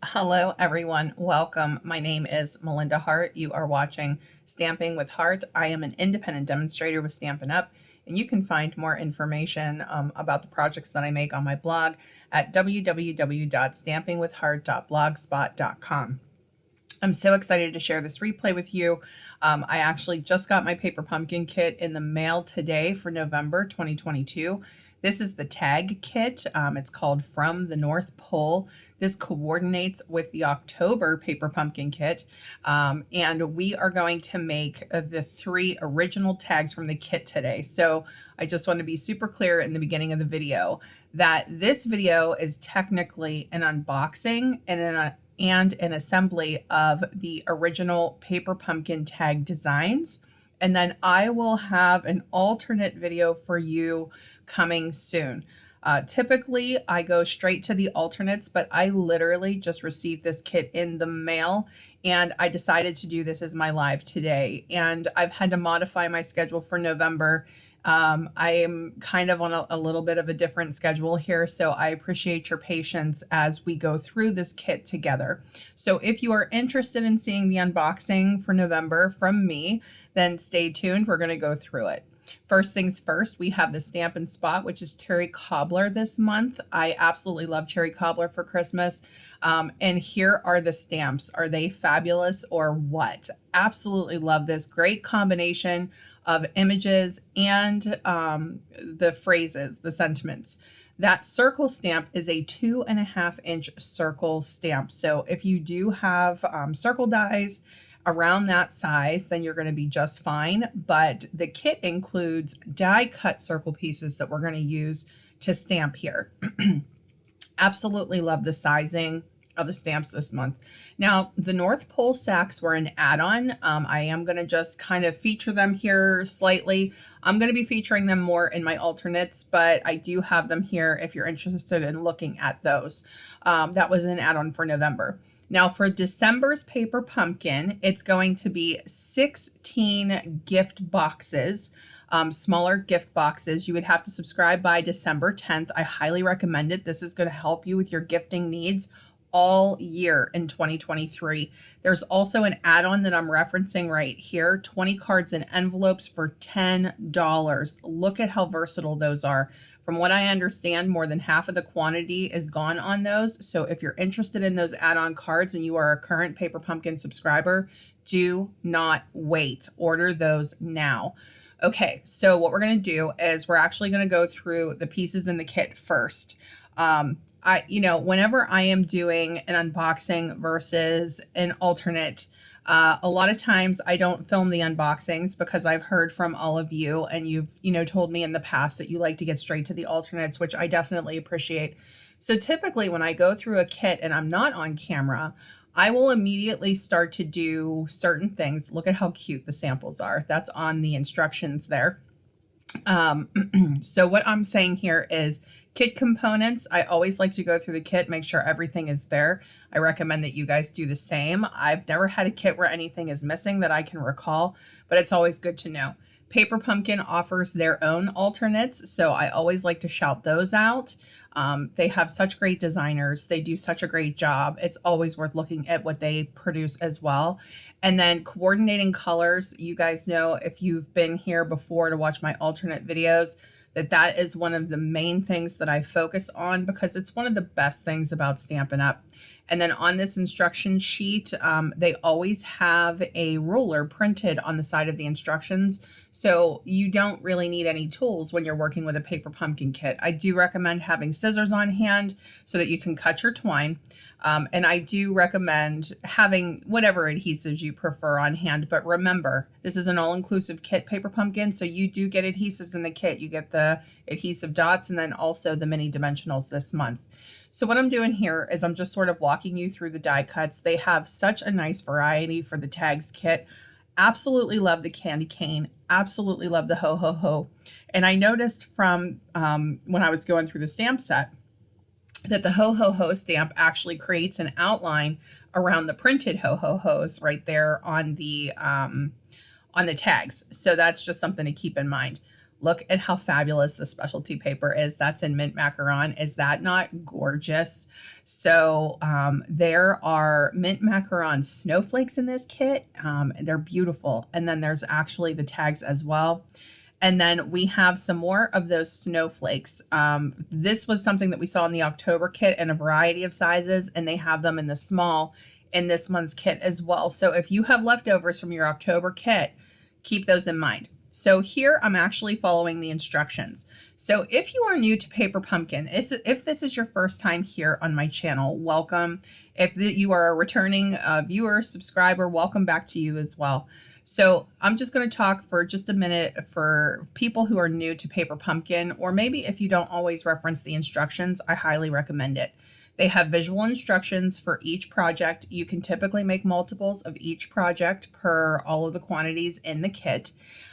Hello, everyone. Welcome. My name is Melinda Hart. You are watching Stamping with Hart. I am an independent demonstrator with Stampin' Up, and you can find more information about the projects that I make on my blog at www.stampingwithhart.blogspot.com. I'm so excited to share this replay with you. I actually just got my paper pumpkin kit in the mail today for November 2022. This is the tag kit. It's called From the North Pole. This coordinates with the October paper pumpkin kit. And we are going to make the 3 original tags from the kit today. So I just want to be super clear in the beginning of the video that this video is technically an unboxing and an assembly of the original paper pumpkin tag designs. And then I will have an alternate video for you coming soon. Typically, I go straight to the alternates, but I literally just received this kit in the mail and I decided to do this as my live today. And I've had to modify my schedule for November. I am kind of on a little bit of a different schedule here, so I appreciate your patience as we go through this kit together. So if you are interested in seeing the unboxing for November from me, then stay tuned. We're going to go through it. First things first, we have the Stampin' Spot, which is cherry cobbler this month. I absolutely love cherry cobbler for Christmas. And here are the stamps. Are they fabulous or what? Absolutely love this. Great combination of images and the phrases, the sentiments. That circle stamp is a 2.5-inch circle stamp. So if you do have circle dies around that size, then you're going to be just fine. But the kit includes die cut circle pieces that we're going to use to stamp here. Absolutely love the sizing of the stamps this month. Now, the North Pole sacks were an add-on. I am going to just kind of feature them here slightly. I'm going to be featuring them more in my alternates, but I do have them here if you're interested in looking at those. That was an add-on for November. Now for December's paper pumpkin, it's going to be 16 gift boxes, smaller gift boxes. You would have to subscribe by December 10th. I highly recommend it. This is going to help you with your gifting needs all year in 2023. There's also an add-on that I'm referencing right here, 20 cards and envelopes for $10. Look at how versatile those are. From what I understand, more than half of the quantity is gone on those. So if you're interested in those add-on cards and you are a current Paper Pumpkin subscriber, do not wait. Order those now. Okay, so what we're going to do is we're actually going to go through the pieces in the kit first. Whenever I am doing an unboxing versus an alternate, a lot of times I don't film the unboxings because I've heard from all of you and you've, told me in the past that you like to get straight to the alternates, which I definitely appreciate. So typically when I go through a kit and I'm not on camera, I will immediately start to do certain things. Look at how cute the samples are. That's on the instructions there. So what I'm saying here is kit components. I always like to go through the kit, make sure everything is there. I recommend that you guys do the same. I've never had a kit where anything is missing that I can recall, but it's always good to know. Paper Pumpkin offers their own alternates, so I always like to shout those out. They have such great designers. They do such a great job. It's always worth looking at what they produce as well. And then coordinating colors. You guys know if you've been here before to watch my alternate videos, that is one of the main things that I focus on because it's one of the best things about Stampin' Up. And then on this instruction sheet, they always have a ruler printed on the side of the instructions. So you don't really need any tools when you're working with a paper pumpkin kit. I do recommend having scissors on hand so that you can cut your twine. And I do recommend having whatever adhesives you prefer on hand. But remember, this is an all-inclusive kit, Paper Pumpkin, so you do get adhesives in the kit. You get the adhesive dots and then also the mini dimensionals this month. So what I'm doing here is I'm just sort of walking you through the die cuts. They have such a nice variety for the tags kit. Absolutely love the candy cane. Absolutely love the ho ho ho. And I noticed from when I was going through the stamp set that the ho ho ho stamp actually creates an outline around the printed ho ho hos right there on the tags. So that's just something to keep in mind. Look at how fabulous the specialty paper is. That's in mint macaron. Is that not gorgeous? So there are mint macaron snowflakes in this kit. They're beautiful. And then there's actually the tags as well. And then we have some more of those snowflakes. This was something that we saw in the October kit in a variety of sizes, and they have them in the small in this month's kit as well. So if you have leftovers from your October kit, keep those in mind. So here I'm actually following the instructions. So if you are new to Paper Pumpkin, if this is your first time here on my channel, welcome. If you are a returning viewer, subscriber, welcome back to you as well. So I'm just going to talk for just a minute for people who are new to Paper Pumpkin, or maybe if you don't always reference the instructions, I highly recommend it. They have visual instructions for each project. You can typically make multiples of each project per all of the quantities in the kit,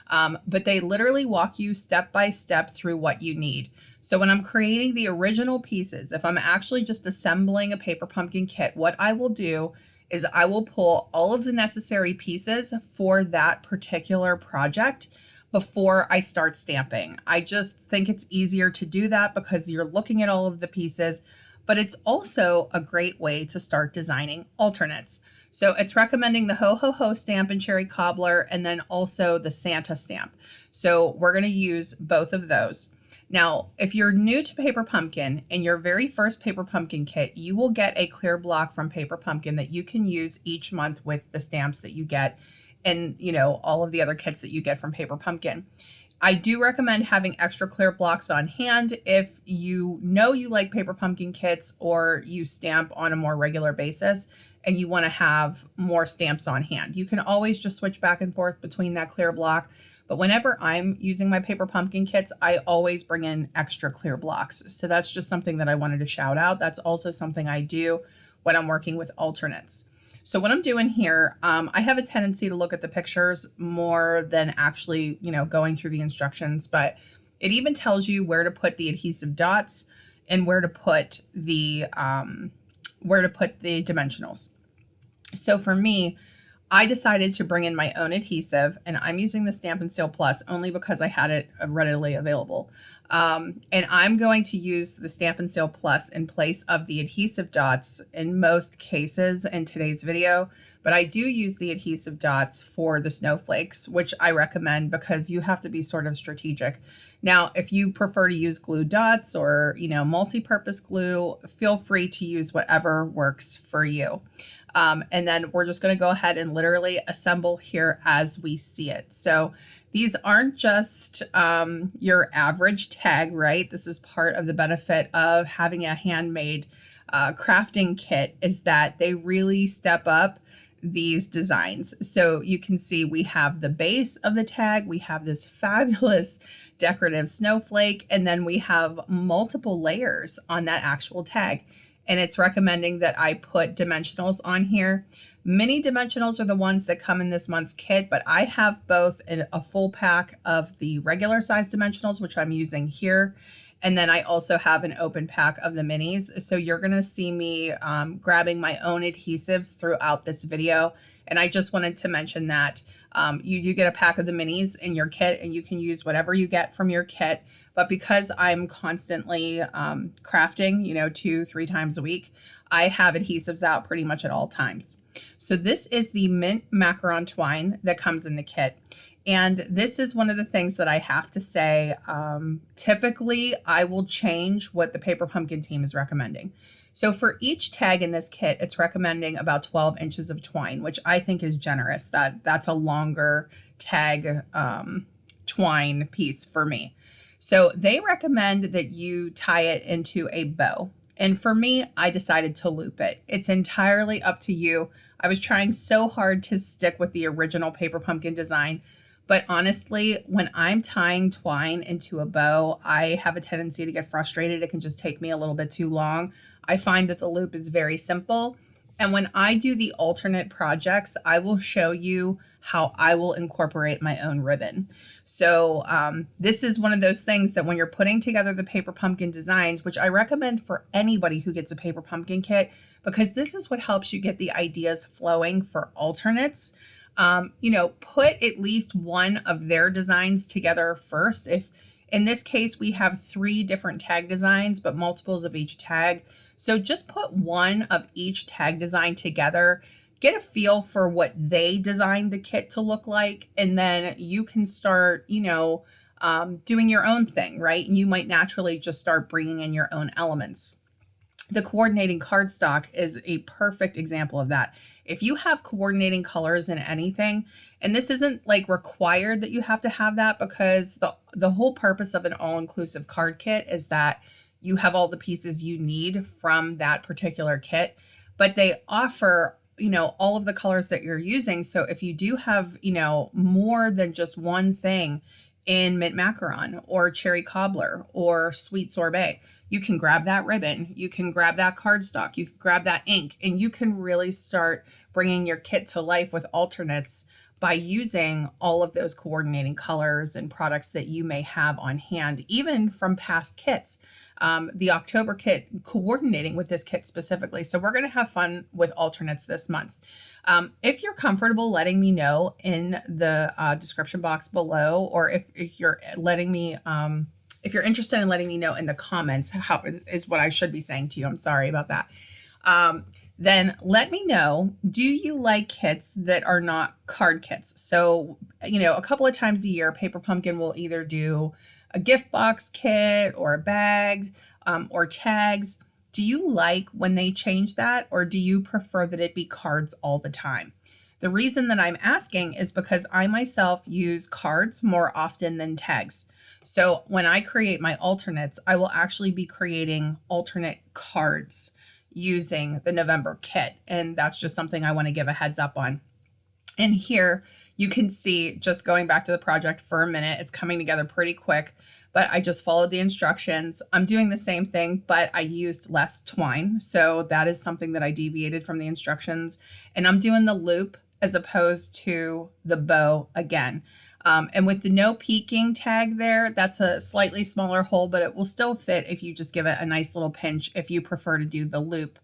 but they literally walk you step by step through what you need. So when I'm creating the original pieces, if I'm actually just assembling a Paper Pumpkin kit, what I will do is I will pull all of the necessary pieces for that particular project before I start stamping. I just think it's easier to do that because you're looking at all of the pieces, but it's also a great way to start designing alternates. So it's recommending the Ho Ho Ho stamp and Cherry Cobbler, and then also the Santa stamp. So we're going to use both of those. Now, if you're new to Paper Pumpkin, in your very first Paper Pumpkin kit, you will get a clear block from Paper Pumpkin that you can use each month with the stamps that you get and, you know, all of the other kits that you get from Paper Pumpkin. I do recommend having extra clear blocks on hand if you know you like Paper Pumpkin kits or you stamp on a more regular basis and you want to have more stamps on hand. You can always just switch back and forth between that clear block. But whenever I'm using my Paper Pumpkin kits, I always bring in extra clear blocks. So that's just something that I wanted to shout out. That's also something I do when I'm working with alternates. So what I'm doing here, I have a tendency to look at the pictures more than actually, you know, going through the instructions, but it even tells you where to put the adhesive dots and where to put the dimensionals. So for me, I decided to bring in my own adhesive, and I'm using the Stampin' Seal Plus only because I had it readily available. And I'm going to use the Stampin' Seal Plus in place of the adhesive dots in most cases in today's video, but I do use the adhesive dots for the snowflakes, which I recommend because you have to be sort of strategic. Now, if you prefer to use glue dots or, you know, multi-purpose glue, feel free to use whatever works for you. And then we're just going to go ahead and literally assemble here as we see it. So these aren't just your average tag, right? This is part of the benefit of having a handmade crafting kit, is that they really step up these designs. So you can see we have the base of the tag, we have this fabulous decorative snowflake, and then we have multiple layers on that actual tag. And it's recommending that I put dimensionals on here. Mini dimensionals are the ones that come in this month's kit, but I have both a full pack of the regular size dimensionals, which I'm using here. And then I also have an open pack of the minis. So you're gonna see me grabbing my own adhesives throughout this video. And I just wanted to mention that you do get a pack of the minis in your kit, and you can use whatever you get from your kit. But because I'm constantly crafting, you know, 2-3 times a week, I have adhesives out pretty much at all times. So this is the mint macaron twine that comes in the kit. And this is one of the things that I have to say, typically I will change what the Paper Pumpkin team is recommending. So for each tag in this kit, it's recommending about 12 inches of twine, which I think is generous. That's a longer tag twine piece for me. So they recommend that you tie it into a bow. And for me, I decided to loop it. It's entirely up to you. I was trying so hard to stick with the original Paper Pumpkin design, but honestly, when I'm tying twine into a bow, I have a tendency to get frustrated. It can just take me a little bit too long. I find that the loop is very simple. And when I do the alternate projects, I will show you how I will incorporate my own ribbon. So this is one of those things that when you're putting together the Paper Pumpkin designs, which I recommend for anybody who gets a Paper Pumpkin kit, because this is what helps you get the ideas flowing for alternates. put at least one of their designs together first. If in this case, we have 3 different tag designs, but multiples of each tag. So just put one of each tag design together, get a feel for what they designed the kit to look like, and then you can start, doing your own thing, right? And you might naturally just start bringing in your own elements. The coordinating cardstock is a perfect example of that. If you have coordinating colors in anything, and this isn't like required that you have to have that, because the whole purpose of an all-inclusive card kit is that you have all the pieces you need from that particular kit, but they offer, all of the colors that you're using. So if you do have, more than just one thing in mint macaron or cherry cobbler or sweet sorbet, you can grab that ribbon, you can grab that cardstock, you can grab that ink, and you can really start bringing your kit to life with alternates by using all of those coordinating colors and products that you may have on hand, even from past kits. The October kit coordinating with this kit specifically. So we're going to have fun with alternates this month. If you're comfortable letting me know in the description box below, or if you're letting me, if you're interested in letting me know in the comments, how is what I should be saying to you. I'm sorry about that. Then let me know, do you like kits that are not card kits? So, a couple of times a year, Paper Pumpkin will either do a gift box kit or bags or tags. Do you like when they change that, or do you prefer that it be cards all the time? The reason that I'm asking is because I myself use cards more often than tags. So when I create my alternates, I will actually be creating alternate cards using the November kit. And that's just something I want to give a heads up on. And here you can see, just going back to the project for a minute, it's coming together pretty quick, but I just followed the instructions. I'm doing the same thing, but I used less twine. So that is something that I deviated from the instructions. And I'm doing the loop as opposed to the bow again. And with the no peeking tag there, that's a slightly smaller hole, but it will still fit if you just give it a nice little pinch if you prefer to do the loop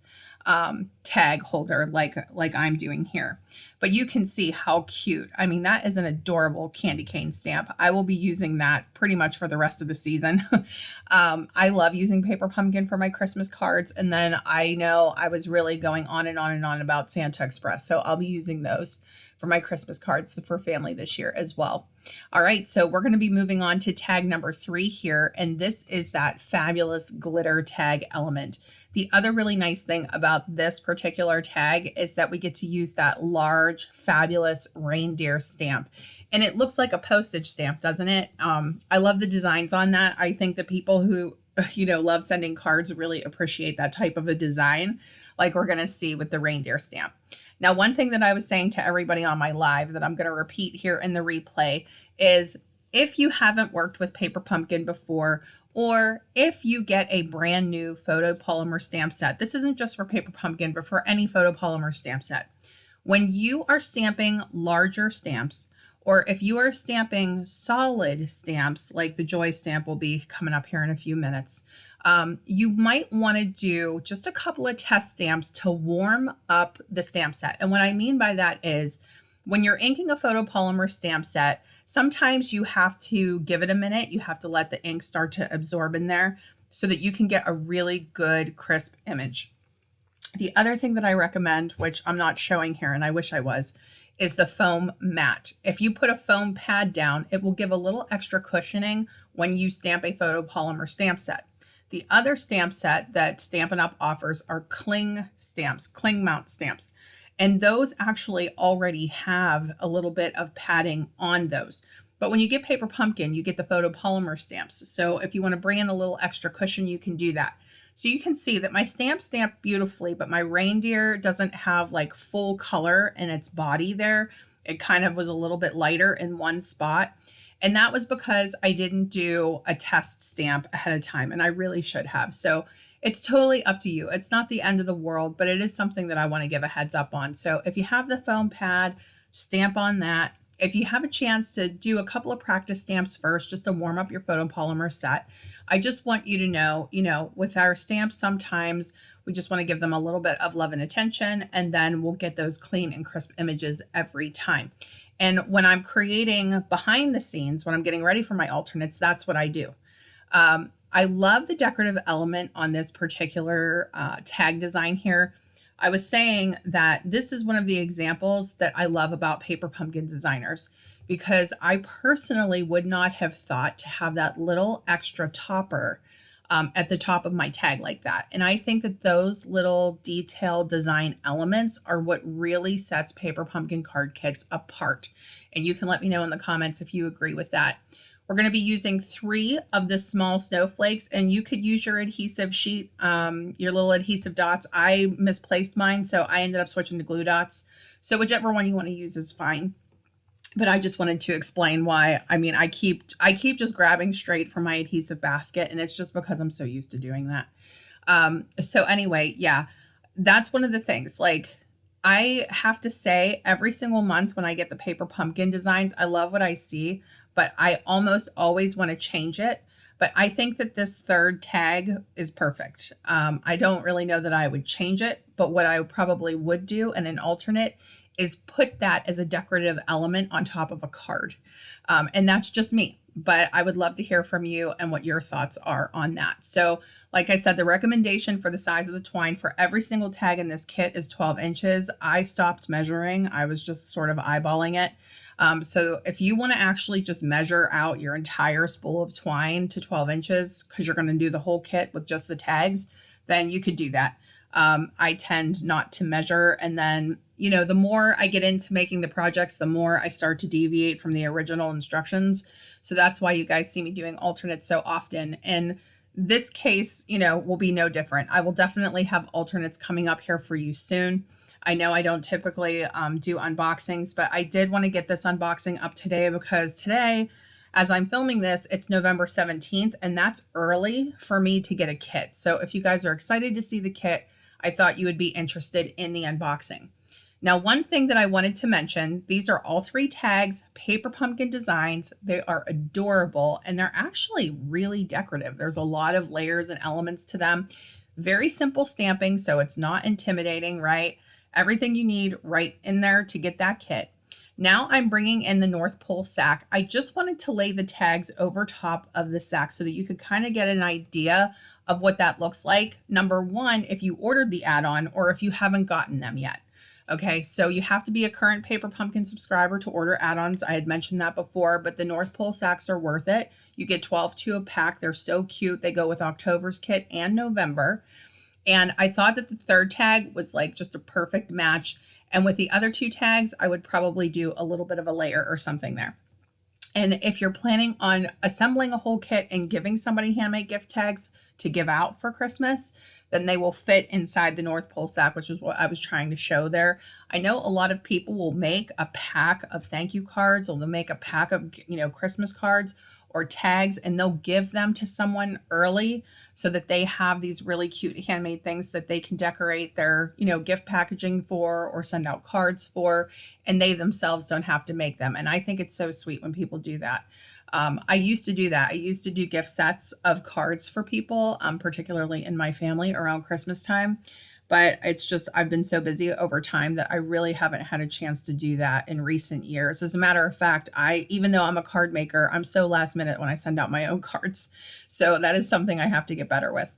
tag holder like I'm doing here. But you can see how cute. I mean, that is an adorable candy cane stamp. I will be using that pretty much for the rest of the season. I love using Paper Pumpkin for my Christmas cards. And then I know I was really going on and on and on about Santa Express. So I'll be using those for my Christmas cards for family this year as well. All right, so we're going to be moving on to tag number 3 here. And this is that fabulous glitter tag element. The other really nice thing about this particular tag is that we get to use that large, fabulous reindeer stamp. And it looks like a postage stamp, doesn't it? I love the designs on that. I think the people who, love sending cards really appreciate that type of a design, like we're going to see with the reindeer stamp. Now, one thing that I was saying to everybody on my live that I'm going to repeat here in the replay is, if you haven't worked with Paper Pumpkin before, or if you get a brand new photopolymer stamp set, this isn't just for Paper Pumpkin, but for any photopolymer stamp set. When you are stamping larger stamps, or if you are stamping solid stamps, like the Joy stamp will be coming up here in a few minutes, you might want to do just a couple of test stamps to warm up the stamp set. And what I mean by that is, when you're inking a photopolymer stamp set, sometimes you have to give it a minute. You have to let the ink start to absorb in there so that you can get a really good, crisp image. The other thing that I recommend, which I'm not showing here and I wish I was, is the foam mat. If you put a foam pad down, it will give a little extra cushioning when you stamp a photopolymer stamp set. The other stamp set that Stampin' Up! Offers are cling stamps, cling mount stamps. And those actually already have a little bit of padding on those. But when you get Paper Pumpkin, you get the photopolymer stamps. So if you want to bring in a little extra cushion, you can do that. So you can see that my stamp beautifully, but my reindeer doesn't have like full color in its body there. It kind of was a little bit lighter in one spot. And that was because I didn't do a test stamp ahead of time, and I really should have. So it's totally up to you. It's not the end of the world, but it is something that I want to give a heads up on. So if you have the foam pad, stamp on that. if you have a chance to do a couple of practice stamps first, just to warm up your photopolymer set, I just want you to know, with our stamps, sometimes we just want to give them a little bit of love and attention, and then we'll get those clean and crisp images every time. And when I'm creating behind the scenes, when I'm getting ready for my alternates, that's what I do. I love the decorative element on this particular tag design here. I was saying that this is one of the examples that I love about paper pumpkin designers, because I personally would not have thought to have that little extra topper at the top of my tag like that. And I think that those little detailed design elements are what really sets paper pumpkin card kits apart. And you can let me know in the comments if you agree with that. We're going to be using 3 of the small snowflakes, and you could use your adhesive sheet, your little adhesive dots. I misplaced mine, so I ended up switching to glue dots. So whichever one you want to use is fine. But I just wanted to explain why. I mean, I keep just grabbing straight from my adhesive basket, and it's just because I'm so used to doing that. So anyway, yeah, that's one of the things. Like, I have to say, every single month when I get the paper pumpkin designs, I love what I see, but I almost always want to change it. But I think that this third tag is perfect. I don't really know that I would change it, but what I probably would do in an alternate is put that as a decorative element on top of a card. And that's just me, but I would love to hear from you and what your thoughts are on that. So like I said, the recommendation for the size of the twine for every single tag in this kit is 12 inches. I stopped measuring. I was just sort of eyeballing it. So if you want to actually just measure out your entire spool of twine to 12 inches, because you're going to do the whole kit with just the tags, then you could do that. I tend not to measure. And then, the more I get into making the projects, the more I start to deviate from the original instructions. So that's why you guys see me doing alternates so often. And this case, will be no different. I will definitely have alternates coming up here for you soon. I know I don't typically do unboxings, but I did want to get this unboxing up today because today, as I'm filming this, it's November 17th, and that's early for me to get a kit. So if you guys are excited to see the kit, I thought you would be interested in the unboxing. Now, one thing that I wanted to mention, these are all 3 tags, paper pumpkin designs. They are adorable, and they're actually really decorative. There's a lot of layers and elements to them. Very simple stamping, so it's not intimidating, right? Everything you need right in there to get that kit. Now I'm bringing in the North Pole sack. I just wanted to lay the tags over top of the sack so that you could kind of get an idea of what that looks like. Number 1, if you ordered the add-on or if you haven't gotten them yet. Okay, so you have to be a current Paper Pumpkin subscriber to order add-ons. I had mentioned that before, but the North Pole sacks are worth it. You get 12 to a pack. They're so cute. They go with October's kit and November. And I thought that the third tag was like just a perfect match. And with the other 2 tags, I would probably do a little bit of a layer or something there. And if you're planning on assembling a whole kit and giving somebody handmade gift tags to give out for Christmas, then they will fit inside the North Pole sack, which is what I was trying to show there. I know a lot of people will make a pack of thank you cards, or they'll make a pack of, Christmas cards or tags, and they'll give them to someone early so that they have these really cute handmade things that they can decorate their, gift packaging for or send out cards for, and they themselves don't have to make them. And I think it's so sweet when people do that. I used to do that. I used to do gift sets of cards for people, particularly in my family around Christmas time. But it's just, I've been so busy over time that I really haven't had a chance to do that in recent years. As a matter of fact, even though I'm a card maker, I'm so last minute when I send out my own cards. So that is something I have to get better with.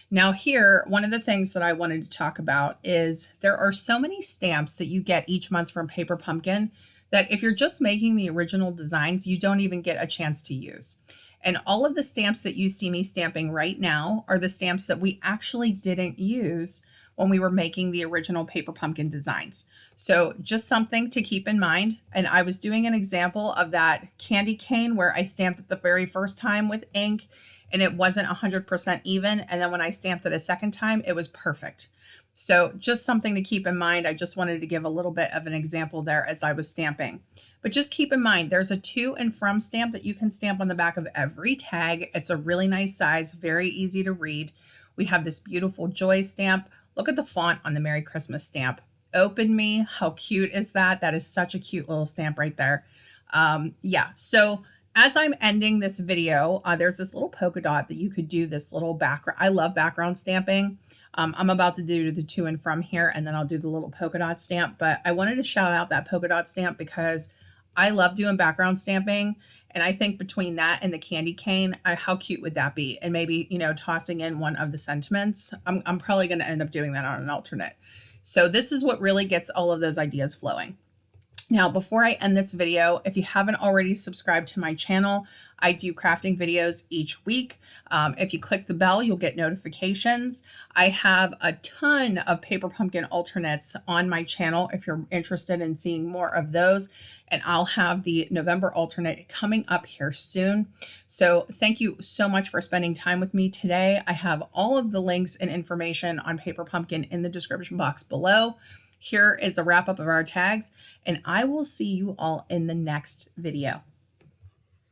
Now here, one of the things that I wanted to talk about is there are so many stamps that you get each month from Paper Pumpkin that if you're just making the original designs, you don't even get a chance to use. And all of the stamps that you see me stamping right now are the stamps that we actually didn't use when we were making the original Paper Pumpkin designs. So just something to keep in mind. And I was doing an example of that candy cane where I stamped it the very first time with ink and it wasn't 100% even. And then when I stamped it a second time, it was perfect. So just something to keep in mind. I just wanted to give a little bit of an example there as I was stamping. But just keep in mind, there's a to and from stamp that you can stamp on the back of every tag. It's a really nice size, very easy to read. We have this beautiful joy stamp. Look at the font on the Merry Christmas stamp. Open Me, how cute is that? That is such a cute little stamp right there. Yeah, so as I'm ending this video, there's this little polka dot that you could do this little background. I love background stamping. I'm about to do the to and from here, and then I'll do the little polka dot stamp. But I wanted to shout out that polka dot stamp because I love doing background stamping. And I think between that and the candy cane, how cute would that be? And maybe, you know, tossing in one of the sentiments. I'm probably going to end up doing that on an alternate. So this is what really gets all of those ideas flowing. Now, before I end this video, if you haven't already subscribed to my channel, I do crafting videos each week. If you click the bell, you'll get notifications. I have a ton of paper pumpkin alternates on my channel if you're interested in seeing more of those. And I'll have the November alternate coming up here soon. So thank you so much for spending time with me today. I have all of the links and information on paper pumpkin in the description box below. Here is the wrap up of our tags, and I will see you all in the next video.